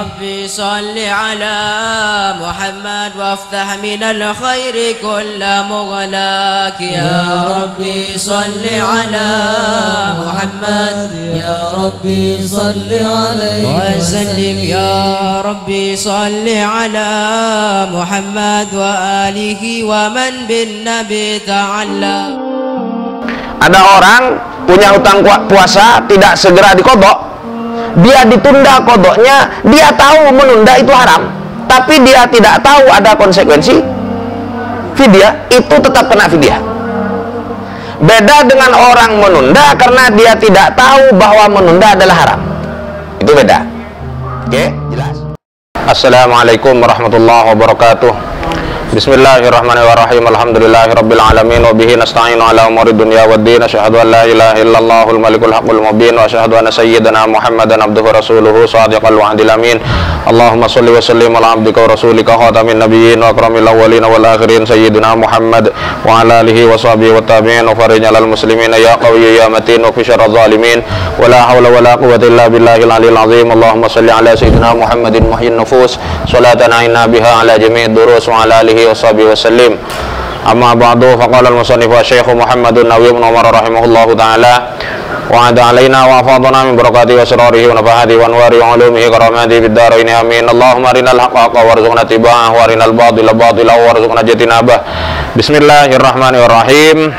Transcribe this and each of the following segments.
ربي صل على محمد وافتح من الخير كل مغلاق يا ربي صل على محمد يا ربي صل عليه وسلم يا ربي صل على محمد وآله ومن بالنبي تعالى. Ada orang punya hutang puasa tidak segera dikodok, dia ditunda kodoknya, dia tahu menunda itu haram, tapi dia tidak tahu ada konsekuensi fidyah, itu tetap kena fidyah. Beda dengan orang menunda karena dia tidak tahu bahwa menunda adalah haram, itu beda. Oke, jelas. Assalamualaikum warahmatullahi wabarakatuh. Bismillahirrahmanirrahim. Alhamdulillahirabbil alamin wa bihi nasta'inu ala umuri dunya waddin. Asyhadu an la ilaha illallahul malikul haqqul mubin wa asyhadu anna sayyidana Muhammadan abduhu rasuluhu shadiqal wa'dil amin. Allahumma shalli wa sallim ala abdika wa rasulika khatamin nabiyyin wa akramil awwalin wal akhirin sayyidina Muhammad wa ala alihi wa sahbihi wa tabi'in wa farij alal muslimin ya qawiyyu ya matin wa fi syarril zalimin wa la hawla wa la quwwata illa billahil aliyil azim. Allahumma shalli ala sayyidina Muhammadin muhyin nufus salatan inna biha ala jami'id durus wa ala alihi washabihi wasallim. Amma ba'du, faqala al-musannif wa syekh Muhammadun Nawawi bin Umar rahimahullahu ta'ala wa ada alaina wa afadana min barakatihi wa asrarihi wa nafahatihi wa anwari wa ulumihi karamatihi fid dharain amin. Allahumma arinal haqqa warzuqna tiba'ahu wa arinal batila batila warzuqna jatinabah. Bismillahirrahmanirrahim.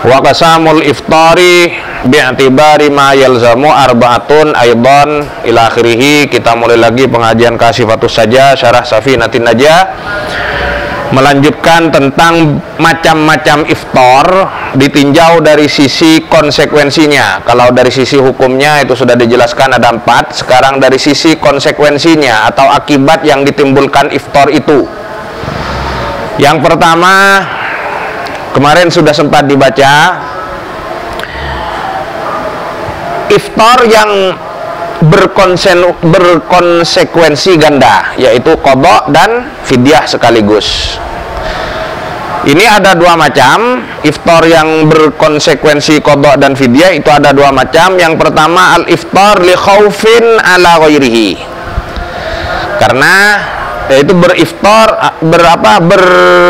Wa qasamul iftari bi'tibari ma yalzamu arba'atun aidan ila akhirih. Kita mulai lagi pengajian Kashifatus Saja Syarah Safinatin Najah, melanjutkan tentang macam-macam iftar ditinjau dari sisi konsekuensinya. Kalau dari sisi hukumnya itu sudah dijelaskan ada 4. Sekarang dari sisi konsekuensinya atau akibat yang ditimbulkan iftar itu. Yang pertama, kemarin sudah sempat dibaca, iftar yang berkonsekuensi ganda, yaitu qadha dan fidyah sekaligus. Ini ada 2 macam iftar yang berkonsekuensi qadha dan fidyah, itu ada 2 macam. Yang pertama al-iftar li khaufin ala ghairihi, karena yaitu beriftar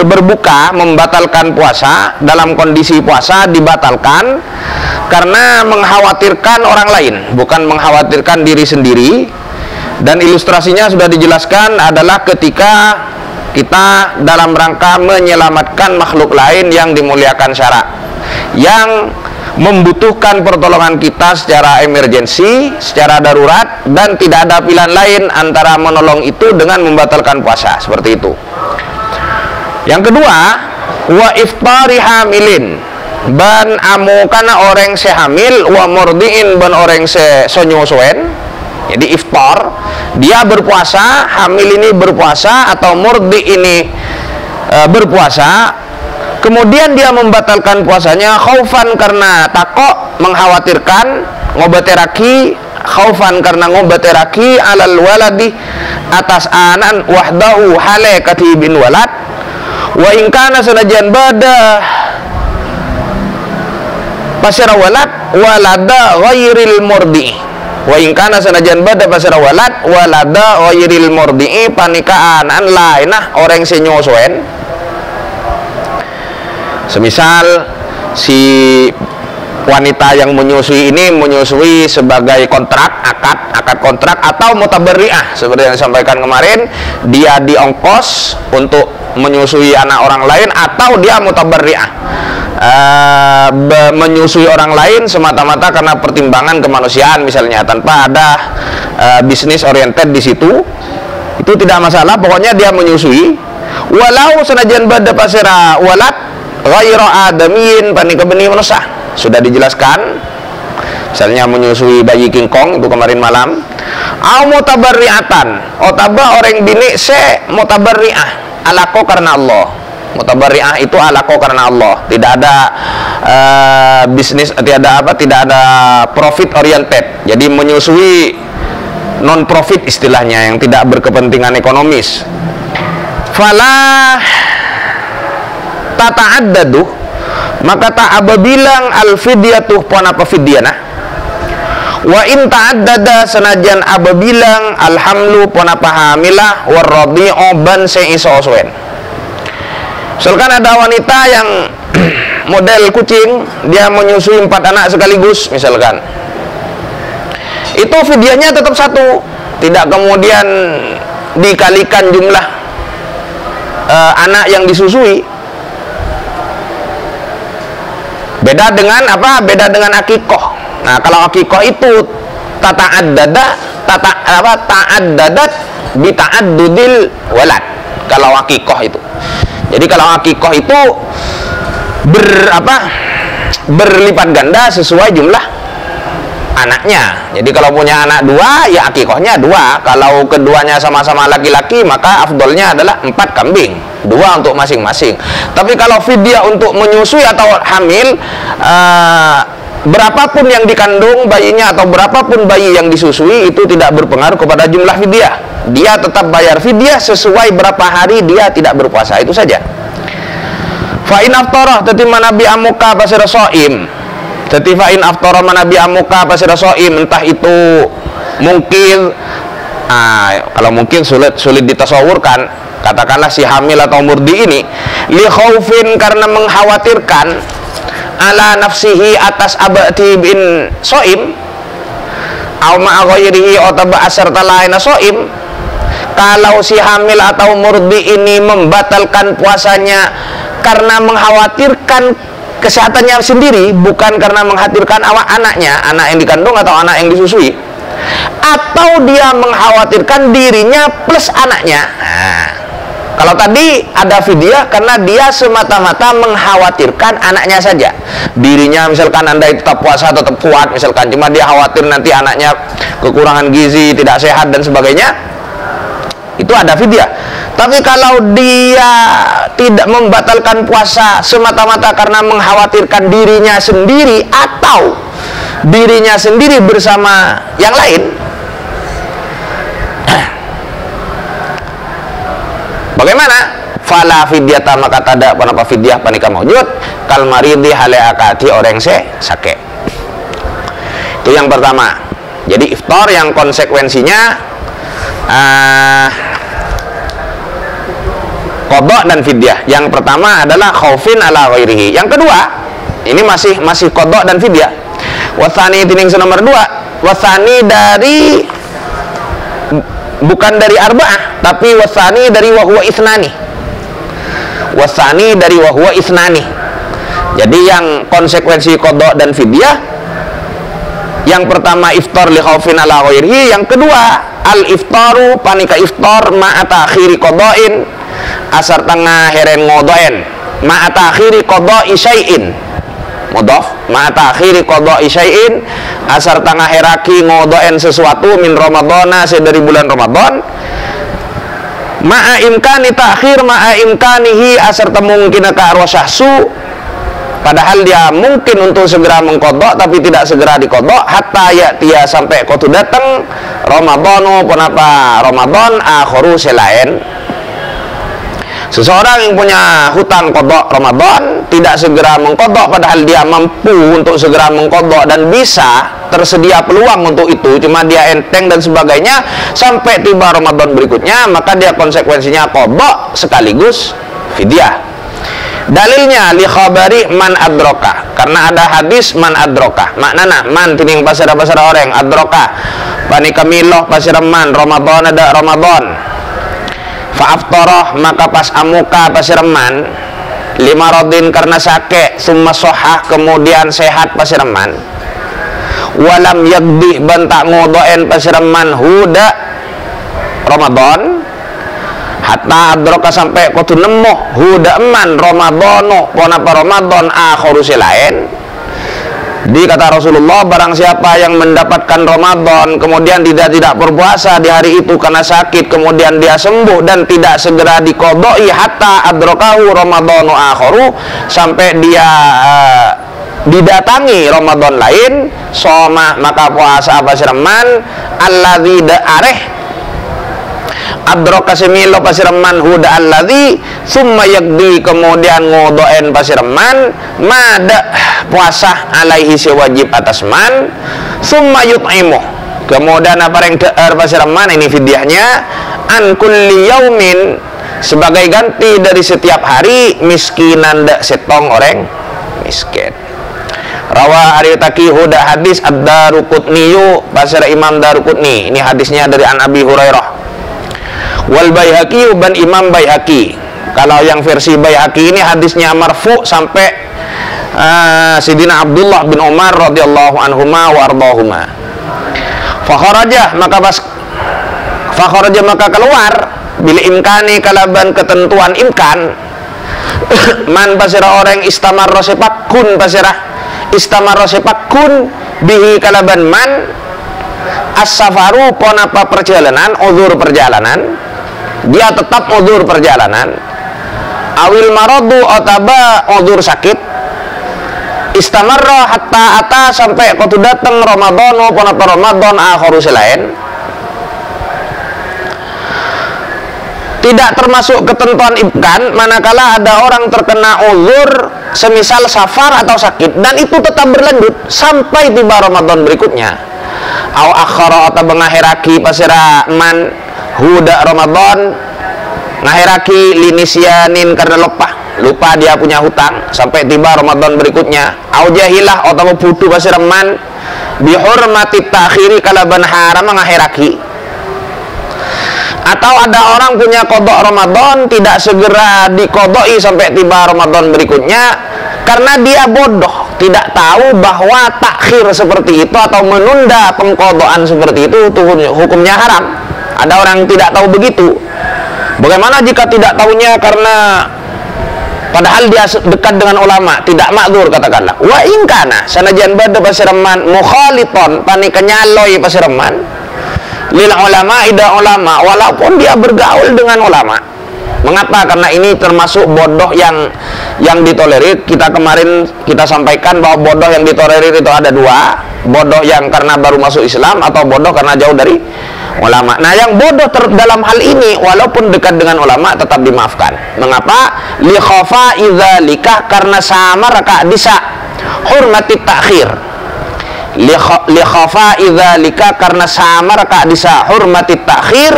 berbuka membatalkan puasa dalam kondisi puasa dibatalkan karena mengkhawatirkan orang lain, bukan mengkhawatirkan diri sendiri. Dan ilustrasinya sudah dijelaskan adalah ketika kita dalam rangka menyelamatkan makhluk lain yang dimuliakan syara, yang membutuhkan pertolongan kita secara emergensi, secara darurat, dan tidak ada pilihan lain antara menolong itu dengan membatalkan puasa, seperti itu. Yang kedua, wa iftari hamilin, ban amu kana orang sehamil, wa murdiin ban orang sonyosuen. Jadi iftar, dia berpuasa, hamil ini berpuasa atau murdi ini berpuasa, kemudian dia membatalkan puasanya khaufan karena takok, mengkhawatirkan, ngobateraki, khaufan karena ngobateraki alal waladi atas anan wahdahu hale katibin walad, wa ingkana senajan bada pasira walad walada ghairil murdi, wa ingkana senajan bada pasira walad walada ghairil murdi, panikaan an lainah orang senyosoen. Semisal si wanita yang menyusui ini menyusui sebagai kontrak, akad kontrak atau mutabarri'ah, seperti yang disampaikan kemarin, dia diongkos untuk menyusui anak orang lain, atau dia mutabarri'ah, menyusui orang lain semata-mata karena pertimbangan kemanusiaan misalnya, tanpa ada bisnis oriented di situ, itu tidak masalah. Pokoknya dia menyusui walau senajan bada pasira walad ghaira adamin, panika benih manusia. Sudah dijelaskan, misalnya menyusui bayi kingkong itu kemarin malam. Au mutabarri'atan, otaba orang bini se mutabarri'ah alako karena Allah. Mutabarri'ah itu alako karena Allah, tidak ada bisnis, tidak ada profit oriented. Jadi menyusui non profit istilahnya, yang tidak berkepentingan ekonomis. Falah tata'addadu, maka tak bilang al fidyatuh pon apa fidyana Wa in ta'addada senajan ababilang alhamlu ponapa hamilah warradhi'u ban seiso-soen. Misalkan ada wanita yang model kucing, dia menyusui 4 anak sekaligus misalkan. Itu fidyahnya tetap 1, tidak kemudian dikalikan jumlah anak yang disusui. Beda dengan apa? Beda dengan akikoh. Nah, kalau akikoh itu ta'addadat bi ta'addudil walad. Kalau akikoh itu. Jadi kalau akikoh itu berlipat ganda sesuai jumlah anaknya. Jadi kalau punya anak 2, ya akikohnya 2. Kalau keduanya sama-sama laki-laki, maka afdolnya adalah 4 kambing, 2 untuk masing-masing. Tapi kalau fidyah untuk menyusui atau hamil, berapapun yang dikandung bayinya atau berapapun bayi yang disusui, itu tidak berpengaruh kepada jumlah fidyah. Dia tetap bayar fidyah sesuai berapa hari dia tidak berpuasa, itu saja. Fa in aftarah tati manabi amuka pasira shaim. Tati fa in aftarah manabi amuka pasira shaim, entah itu mungkin kalau mungkin sulit ditasawurkan, katakanlah si hamil atau murdi ini li khaufin, karena mengkhawatirkan ala nafsihi atas abati bin shaim au ma ghairihi ataba asarta laina shaim. Kalau si hamil atau murdi ini membatalkan puasanya karena mengkhawatirkan kesehatannya sendiri, bukan karena mengkhawatirkan anaknya, anak yang dikandung atau anak yang disusui, atau dia mengkhawatirkan dirinya plus anaknya. Nah, kalau tadi ada fidyah karena dia semata-mata mengkhawatirkan anaknya saja. Dirinya misalkan andai tetap puasa tetap kuat misalkan, cuma dia khawatir nanti anaknya kekurangan gizi, tidak sehat dan sebagainya, itu ada fidyah. Tapi kalau dia tidak membatalkan puasa semata-mata karena mengkhawatirkan dirinya sendiri atau dirinya sendiri bersama yang lain, bagaimana? Fala fidyata, maka tada panapa fidyah panika maujud kal maridi hale akati orang sakit. Itu yang pertama. Jadi iftar yang konsekuensinya qadha dan fidyah. Yang pertama adalah khaufin ala ghairihi. Yang kedua, ini masih qadha dan fidyah. Wasani tining nomor 2. Wasani dari bukan dari arba'ah, tapi wasani dari wa huwa isnani. Wasani dari wa huwa isnani. Jadi yang konsekuensi qadha dan fidyah, yang pertama iftar li khaufin ala ghairihi, yang kedua al iftaru panika iftar ma ta'khiri qada'in, asar tengah heren ngodoen ma ta'khiri qada'i syai'in, mudhaf ma ta'khiri qada'i syai'in, asar tengah heraki ngodoen sesuatu min ramadhana dari bulan Ramadan, ma'a imkani ta'khir ma'a imkanihi, asar temungkin ka arwasahsu, padahal dia mungkin untuk segera mengkodok tapi tidak segera dikodok, hatta ya dia sampai kotu datang Ramadhanu punapa Ramadan akhiru selain. Seseorang yang punya hutang kodok Ramadan tidak segera mengkodok padahal dia mampu untuk segera mengkodok dan bisa tersedia peluang untuk itu, cuma dia enteng dan sebagainya sampai tiba Ramadan berikutnya, maka dia konsekuensinya kodok sekaligus fidyah. Dalilnya li khabari man adroka, karena ada hadis man adroka, maknana man tining pasara orang adroka bani kamiloh pasara man Ramadan ada Ramadan fa'aftoroh, maka pas amuka pasireman lima rodin karena sakit summa sohah kemudian sehat pasireman walam yagdi bantak ngodoen pasireman huda Ramadan hatta adroka sampai kotu nemu huda eman Ramadano ponapa Ramadan akhiru lain. Di kata Rasulullah, barang siapa yang mendapatkan Ramadan kemudian tidak berpuasa di hari itu karena sakit, kemudian dia sembuh dan tidak segera diqadai hatta adrokahu Ramadanu akhiru, sampai dia didatangi Ramadan lain, soma maka puasa pasireman alladzi areh adroka semilo pasireman huda alladzi summa yagdi kemudian ngodoen pasireman mada puasa alaihi wajib atas man summa yut'imu, kemudian apareng de'er pasiraman ini fidyahnya, an kulli yaumin, sebagai ganti dari setiap hari, miskinan dak setong orang miskin. Rawa Ari Taki Huda hadis ad-Daruqutniyu pasira Imam Daruqutni. Ini hadisnya dari An Abi Hurairah. Wal Baihaqi ban Imam Baihaqi. Kalau yang versi Baihaqi ini hadisnya marfu sampai Sidina Abdullah bin Umar radhiyallahu anhuma wa ardahuma. Fakharaja maka keluar bil imkani kalaban ketentuan imkan man pasira orang istamarra sepakun pasira istamarra sepakun bihi kalaban man as-safaru ponapa perjalanan uzur perjalanan, dia tetap uzur perjalanan, awil maradu otaba uzur sakit, istamarra hatta ata sampai kutu datang Ramadan ponapa Ramadan akharu selain, tidak termasuk ketentuan imkan manakala ada orang terkena uzur semisal safar atau sakit dan itu tetap berlanjut sampai tiba Ramadan berikutnya. Au akhara atau mengakhiraki pasira man huda Ramadan ngakhiraki linisyanin karena lupa dia punya hutang sampai tiba Ramadan berikutnya. Au jahilah atau putu pasira man bihurmati takhiri kalaban haram mengakhiraki. Atau ada orang punya kodok Ramadan tidak segera dikodoi sampai tiba Ramadan berikutnya karena dia bodoh, tidak tahu bahwa takhir seperti itu atau menunda pengkodokan seperti itu hukumnya haram. Ada orang tidak tahu begitu. Bagaimana jika tidak tahunya karena padahal dia dekat dengan ulama, tidak makdzur katakanlah. Wa in kana sanajan bada pasireman mukhaliton panikanyaloi pasireman lil ulama ida ulama, walaupun dia bergaul dengan ulama. Mengapa? Karena ini termasuk bodoh yang ditolerir. Kemarin kita sampaikan bahwa bodoh yang ditolerir itu ada dua, bodoh yang karena baru masuk Islam atau bodoh karena jauh dari ulama. Nah, yang bodoh dalam hal ini walaupun dekat dengan ulama tetap dimaafkan. Mengapa? Li khafa idzalika, karena sama raka disa hurmati takhir. Li khafa idzalika, karena sama raka disa hurmati takhir,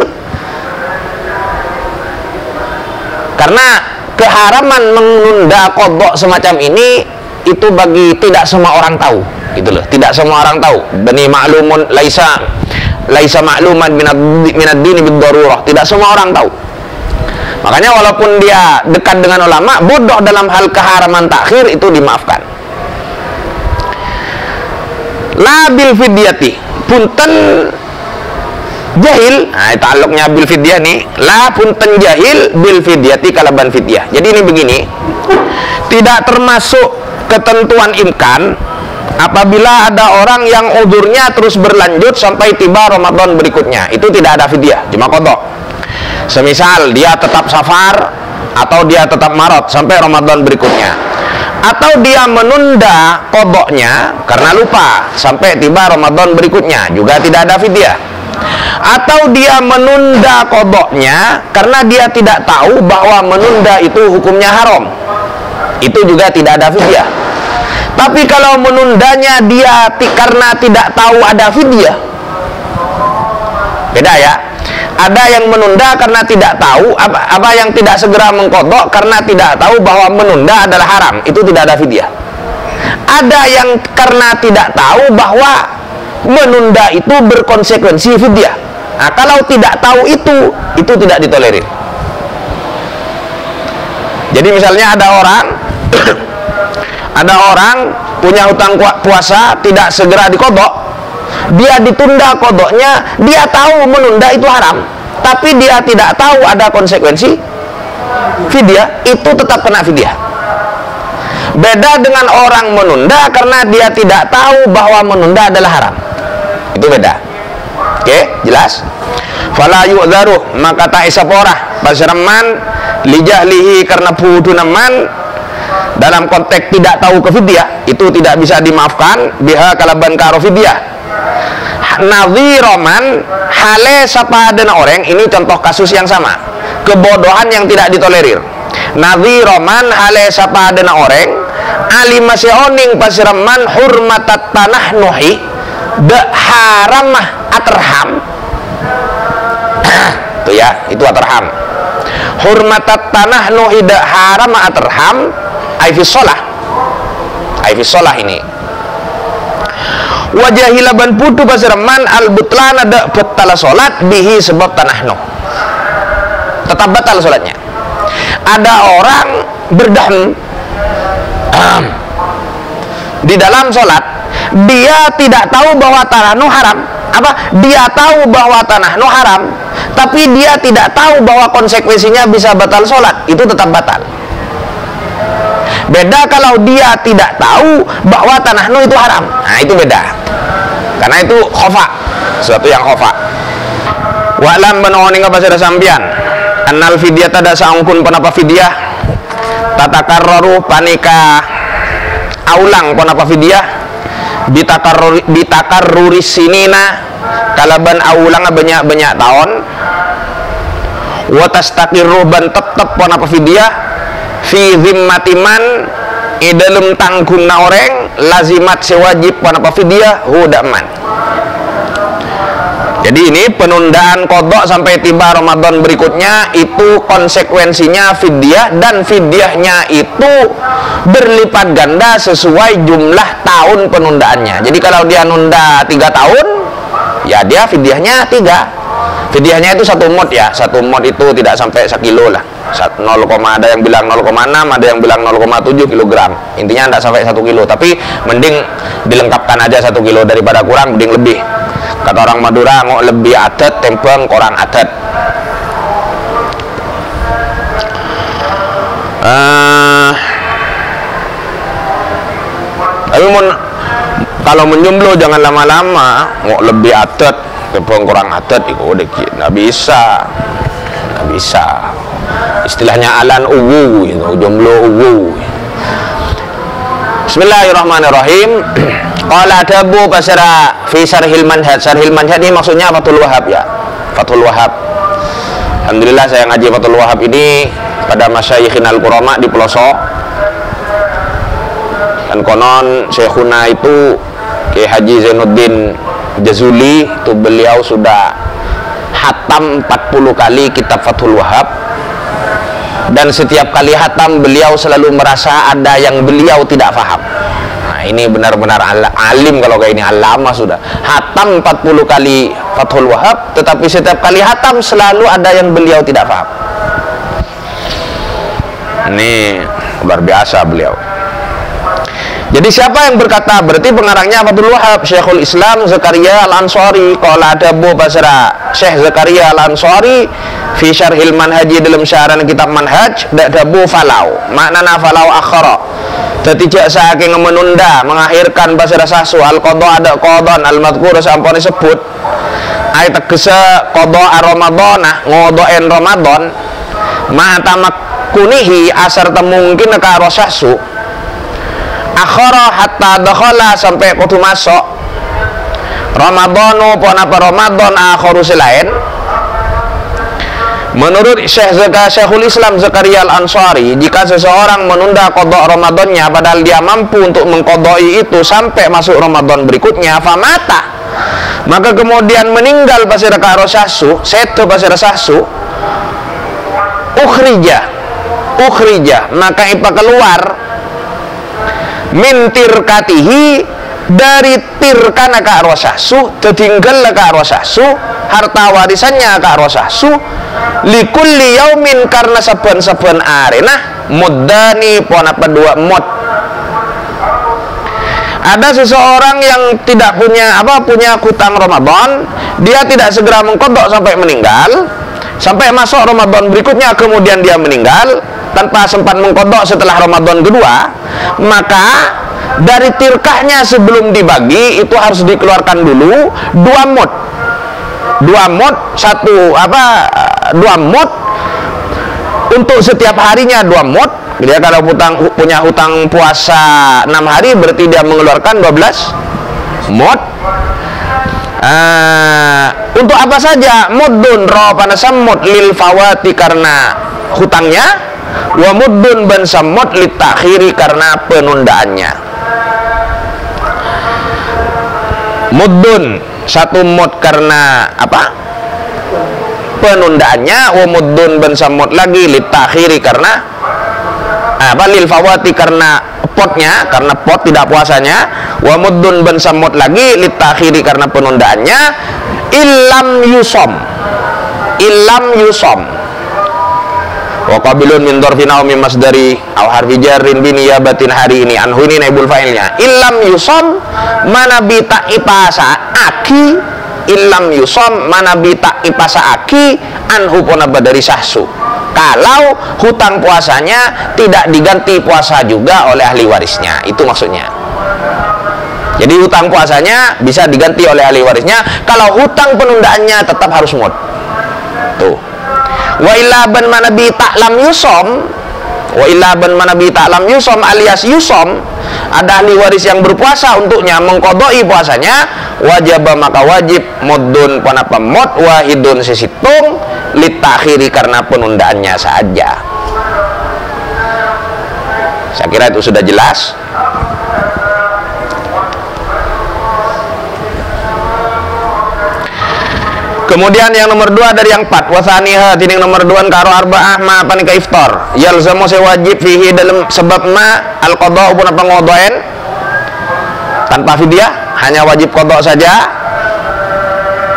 karena keharaman menunda qadha semacam ini itu bagi tidak semua orang tahu, gitu loh. Tidak semua orang tahu. Bani ma'lumun laisa ma'luman minad dini bid-darurah. Tidak semua orang tahu. Makanya walaupun dia dekat dengan ulama, bodoh dalam hal keharaman takhir itu dimaafkan. La bil fidyati, punten jahil. Nah, ta'alluqnya bil fidyah nih. La punten jahil bil fidyati kalaban fidyah. Jadi ini begini, tidak termasuk ketentuan imkan apabila ada orang yang udurnya terus berlanjut sampai tiba Ramadan berikutnya. Itu tidak ada fidyah, cuma qadha. Semisal dia tetap safar atau dia tetap marad sampai Ramadan berikutnya, atau dia menunda qadhanya karena lupa sampai tiba Ramadan berikutnya, juga tidak ada fidyah. Atau dia menunda qadhanya karena dia tidak tahu bahwa menunda itu hukumnya haram, itu juga tidak ada fidyah. Tapi kalau menundanya dia karena tidak tahu ada fidyah, beda ya. Ada yang menunda karena tidak tahu, apa yang tidak segera mengqadha karena tidak tahu bahwa menunda adalah haram, itu tidak ada fidyah. Ada yang karena tidak tahu bahwa menunda itu berkonsekuensi fidyah. Nah, kalau tidak tahu itu tidak ditolerir. Jadi misalnya ada orang punya hutang puasa tidak segera diqadha, dia ditunda qadhanya, dia tahu menunda itu haram, tapi dia tidak tahu ada konsekuensi fidyah, itu tetap kena fidyah. Beda dengan orang menunda karena dia tidak tahu bahwa menunda adalah haram, itu beda. Oke, jelas? Fala yu'dzaru, maka tak isaporah basraman lijahlihi, karena pudunaman dalam konteks tidak tahu ke fidyah, itu tidak bisa dimaafkan biha kalaban karo fidyah. Nadhiroman hale sapadana orang, ini contoh kasus yang sama, kebodohan yang tidak ditolerir. Nadhiroman hale sapadana orang alima seoning pasiraman hurmatat tanah nuhi, de haramah aterham. Tuh ya, itu aterham. Hurmatat tanah no ida haramah aterham aifis sholah ini. Wajahilaban putu pasiraman al butlan ada betala sholat bihi sebab tanah no tetap batal sholatnya. Ada orang berdaham di dalam sholat, dia tidak tahu bahwa tanah no haram. Dia tahu bahwa tanah no haram, tapi dia tidak tahu bahwa konsekuensinya bisa batal sholat, itu tetap batal. Beda kalau dia tidak tahu bahwa tanah no itu haram. Nah, itu beda. Karena itu khofa, sesuatu yang khofa. Wa'lam banoning ka pasira sampian. Annal fidyah tada saungkun panapa fidyah. Tatakarraru panika aulang panapa fidyah. Bitakarruris sinina kalaban aulang banyak-banyak tahun. Wa tastaqirru ban tetep panapa fidyah fi zimmatiman idalum tanggunna orang lazimat sewajib panapa fidyah hudaman. Jadi ini penundaan kodok sampai tiba Ramadan berikutnya itu konsekuensinya fidyah, dan fidyahnya itu berlipat ganda sesuai jumlah tahun penundaannya. Jadi kalau dia nunda 3 tahun, ya dia fidyahnya 3. Fidyahnya itu 1 mod ya, 1 mod itu tidak sampai 1 kilo lah. 0, ada yang bilang 0,6, ada yang bilang 0,7 kilogram. Intinya tidak sampai 1 kilo, tapi mending dilengkapkan aja 1 kilo daripada kurang, mending lebih. Kata orang Madura, ngok lebih adat tempeng korang adat. Tapi kalau menjomblo jangan lama-lama, ngok lebih adat tempeng korang adat, itu nggak bisa. Istilahnya alan uwu gitu, jomblo uwu. Bismillahirrahmanirrahim. Qala adabu pasara fi syarhil manhaj. Syarhil manhaj ini maksudnya Fathul Wahhab ya. Fathul Wahhab. Alhamdulillah saya ngaji Fathul Wahhab ini pada masyayikhin al-qurama di pelosok. Dan konon syekhuna itu Kiai Haji Zainuddin Jazuli, itu beliau sudah hatam 40 kali kitab Fathul Wahhab, dan setiap kali hatam beliau selalu merasa ada yang beliau tidak paham. Nah, ini benar-benar alim kalau kayak ini, alama sudah hatam 40 kali Fathul Wahhab, tetapi setiap kali hatam selalu ada yang beliau tidak paham. Ini luar biasa beliau. Jadi siapa yang berkata? Berarti pengarangnya Fathul Wahhab, Syekhul Islam Zakaria Al-Ansari. Qala adabu basra Syekh Zakaria Al-Ansari fi syarhil manhaji, dalam syarahan kitab manhaj. Dabu falau, maknana falau akhara, tidak saking menunda, mengakhirkan basra sasu al-qadha ada qadhan al-madhkur sampun disebut ay tegese qadha ar-ramadhanah ngodoen Ramadan ma tamakkunihi asar temungkin ka rosasu akhara hatta dakhala sampai kudu masuk Ramadhanu apa Ramadan akharu selain. Menurut Syekhul Islam Zakaria Al-Ansari, jika seseorang menunda qadha Ramadannya padahal dia mampu untuk mengqadai itu sampai masuk Ramadan berikutnya, famata, maka kemudian meninggal pasir karo sasu, seto pasir sasu, ukhrija, maka ipa keluar min tirkatihi, dari tirkana ka arwasasu, tertinggal ka arwasasu, harta warisannya ka arwasasu, likulli yaumin, karena saben-saben arena muddani ponapa 2 mod. Ada seseorang yang tidak punya punya hutang Ramadan, dia tidak segera mengqadha sampai meninggal, sampai masuk Ramadan berikutnya kemudian dia meninggal tanpa sempat mengqadha setelah Ramadan kedua, maka dari tirkahnya sebelum dibagi itu harus dikeluarkan dulu 2 mod. 2 mod untuk setiap harinya 2 mod. Dia kalau punya hutang puasa 6 hari berarti dia mengeluarkan 12 mod. Untuk apa saja? Muddun panasam mod lil fawati, karena hutangnya, wa muddun ban samud lit takhiri, karena penundaannya. muddun, 1 mud karena apa? Penundaannya, wa muddun ben samud lagi litakhiri karena apa? Lil fawati karena potnya, karena pot tidak puasanya, wa muddun ben samud lagi litakhiri karena penundaannya, illam yusom wa qabilun min dzarfin aw min masdari aw harfi jarrin bi niyabatin hari ini anhu, ini naibul fa'ilnya. Illam yusom mana bita ipasa aki, illam yusom mana bita ipasa aki anhu ponaba dari sahsu, kalau hutang puasanya tidak diganti puasa juga oleh ahli warisnya, itu maksudnya. Jadi hutang puasanya bisa diganti oleh ahli warisnya, kalau hutang penundaannya tetap harus mud. Tuh. Wa illa ban manabi ta'lam yusom, wa illa ban manabi ta'lam yusom alias yusom, ada ahli waris yang berpuasa untuknya mengkodoi puasanya, wajib maka wajib muddun panapa mud wahidun sesitung litakhiri karena penundaannya saja. Saya kira itu sudah jelas. Kemudian yang nomor 2 dari yang 4, wasaniha tining nomor 2 karo arba'ah ma panika iftar yalzamu sewajib fihi dalam sebab ma al-qada upun apa ngodoen tanpa fidyah, hanya wajib qada saja.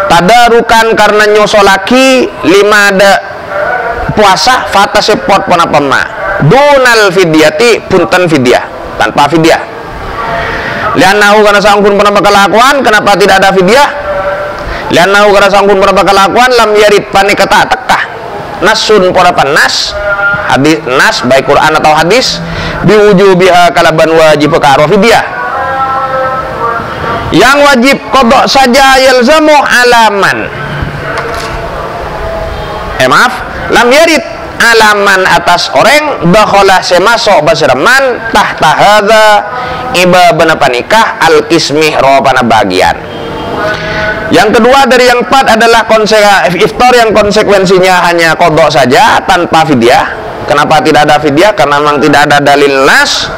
Tadarukan karena nyosolaki 5 ada puasa fata sepot pun apa ma dunal fidyati punten fidyah, tanpa fidyah. Lianahu karena sangkun pun apa kelakuan, kenapa tidak ada fidyah? Lianahu karena sangkun pun apa kelakuan lam yarid panik kata tekah nasun pun apa nas hadis nas baik Quran atau hadis biwujubiha kalaban wajib karo fidyah. Yang wajib kodok saja yalzamu alaman, maaf, lam yarid alaman atas orang bakholah semasok basraman tahta hadza iba benapa nikah al kismih ropana bagian. Yang kedua dari yang 4 adalah iftar yang konsekuensinya hanya kodok saja tanpa fidyah. Kenapa tidak ada fidyah? Karena memang tidak ada dalil nas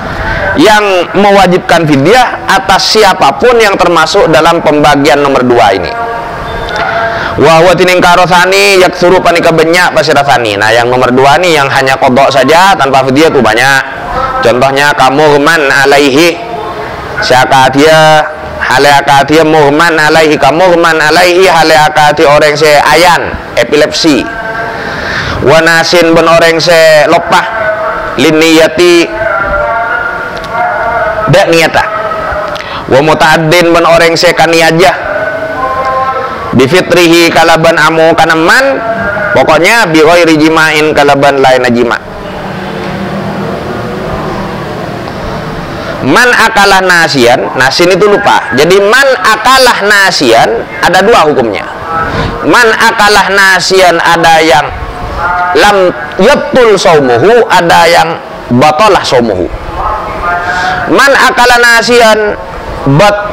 yang mewajibkan fidyah atas siapapun yang termasuk dalam pembagian nomor 2 ini. Wa huwa tining karosani yaksuru panika banyak pasirasani. Nah, yang nomor 2 nih yang hanya kodok saja tanpa fidyah itu banyak. Contohnya kamurman alaihi, siapa dia haleakati muhman alaihi, kamurman alaihi haleakati orang se ayan epilepsi, wanasin ben orang se lopah liniyati dak niata, wa muta'addin ben orang se kaniajah bifitrihi kalaban amu kanaman, pokoknya bi ghairi jima'in kalaban lain jima'. Man akalah nasian, nasin itu lupa. Jadi man akalah nasian ada 2 hukumnya. Man akalah nasian ada yang lam yabtul saumuhu, ada yang batalah saumuhu. Man akalah nasian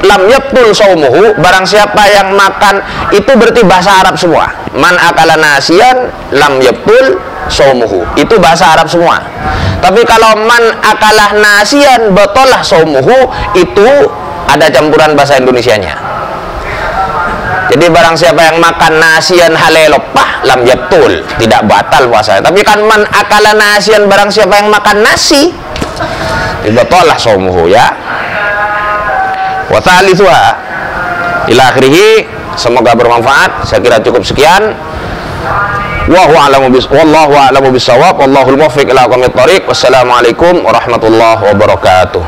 lam yabtul saumuhu, barang siapa yang makan itu berarti bahasa Arab semua. Man akalah nasian lam yabtul saumuhu itu bahasa Arab semua. Tapi kalau man akalah nasian batalah saumuhu itu ada campuran bahasa Indonesianya. Jadi barang siapa yang makan nasian halelopah lam yabtul, tidak batal puasanya. Tapi kan man akalah nasian barang siapa yang makan nasi batalah saumuhu ya. Wa thalithuha ila akhirih. Semoga bermanfaat. Saya kira cukup sekian. Wallahu a'lamu bis-shawab, wallahul muwaffiq ila aqwamit thoriq. Wassalamualaikum warahmatullahi wabarakatuh.